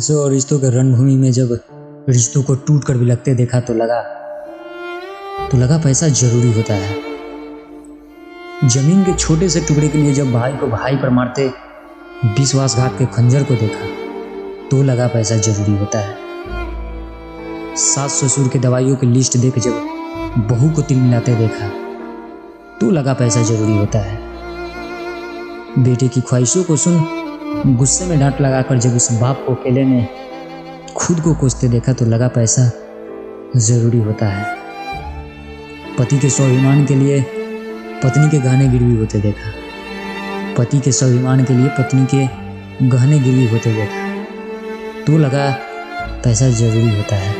पैसों और रिश्तों के रणभूमि में जब रिश्तों को टूट कर भी लगते देखा तो लगा पैसा जरूरी होता है। जमीन के छोटे से टुकड़े के लिए जब भाई को भाई पर मारते विश्वासघात के खंजर को देखा तो लगा पैसा जरूरी होता है। सास ससुर के दवाइयों की लिस्ट देख जब बहू को तिल मिलाते देखा तो लगा पैसा जरूरी होता है। बेटे की ख्वाहिशों को सुन गुस्से में डांट लगाकर जब उस बाप को अकेले में खुद को कोसते देखा तो लगा पैसा जरूरी होता है। पति के स्वाभिमान के लिए पत्नी के गहने गिरवी होते देखा, पति के स्वाभिमान के लिए पत्नी के गहने गिरवी होते देखा तो लगा पैसा जरूरी होता है।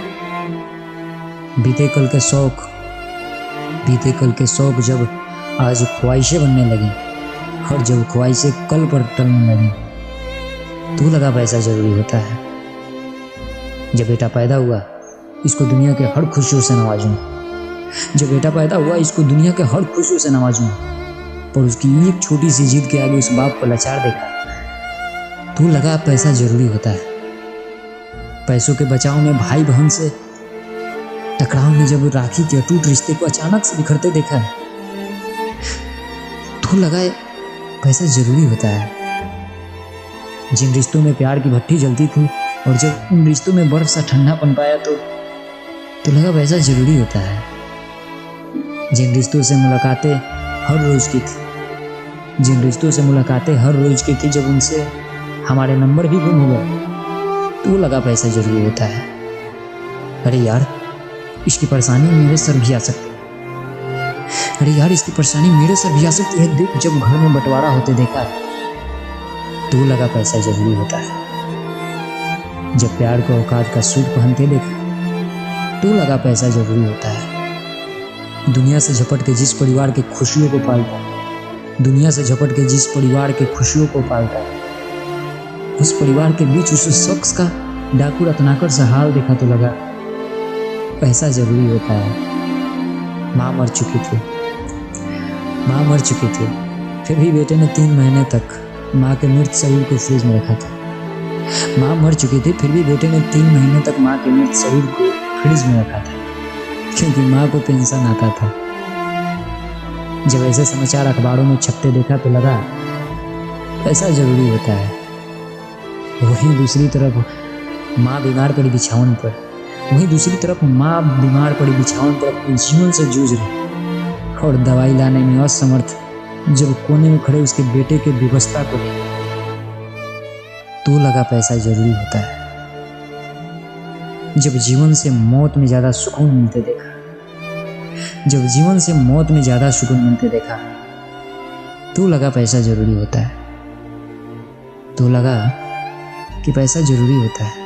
बीते कल के शौक जब आज ख्वाहिशें बनने लगी और जब ख्वाहिशें कल पर टलने लगी तो लगा पैसा जरूरी होता है। जब बेटा पैदा हुआ इसको दुनिया के हर खुशियों से नवाजूं, जब बेटा पैदा हुआ इसको दुनिया के हर खुशियों से नवाजूं, पर उसकी एक छोटी सी जिद के आगे उस बाप को लाचार देखा तो लगा पैसा जरूरी होता है। पैसों के बचाव में भाई बहन से टकराव में जब राखी के अटूट रिश्ते को अचानक से बिखरते देखा तो लगा पैसा जरूरी होता है। जिन रिश्तों में प्यार की भट्टी जलती थी और जब उन रिश्तों में बर्फ सा ठंडापन पाया तो लगा पैसा जरूरी होता है। जिन रिश्तों से मुलाकातें हर रोज की थी, जिन रिश्तों से मुलाकातें हर रोज की थी, जब उनसे हमारे नंबर भी गुम हो गए तो लगा पैसा जरूरी होता है। अरे यार इसकी परेशानी मेरे सर भी आ सकती है, अरे यार इसकी परेशानी मेरे सर भी आ सकती है। देख जब घर में बंटवारा होते देखा तो लगा पैसा जरूरी होता है। जब प्यार को औकात का सूट पहनते देखा तो लगा पैसा जरूरी होता है। दुनिया से झपट के जिस परिवार के खुशियों को पालता है, दुनिया से झपट के जिस परिवार के खुशियों को पालता है, उस परिवार के बीच उस शख्स का डाकू रत्नाकर सा हाल देखा तो लगा पैसा जरूरी होता है। माँ मर चुकी थी फिर भी बेटे ने 3 महीने तक माँ के मृत शरीर को फ्रिज में रखा था। माँ मर चुकी थी फिर भी बेटे ने 3 महीने तक माँ के मृत शरीर को फ्रिज में रखा था क्योंकि माँ को पेंशन आता था। जब ऐसे समाचार अखबारों में छपते देखा तो लगा पैसा जरूरी होता है। वहीं दूसरी तरफ माँ बीमार पड़ी बिछावन पर अपने जीवन से जूझ रही और दवाई लाने में असमर्थ जब कोने में खड़े उसके बेटे के विवशता को तो लगा पैसा जरूरी होता है। जब जीवन से मौत में ज्यादा सुकून मिलते देखा तो लगा पैसा जरूरी होता है। तो लगा कि पैसा जरूरी होता है।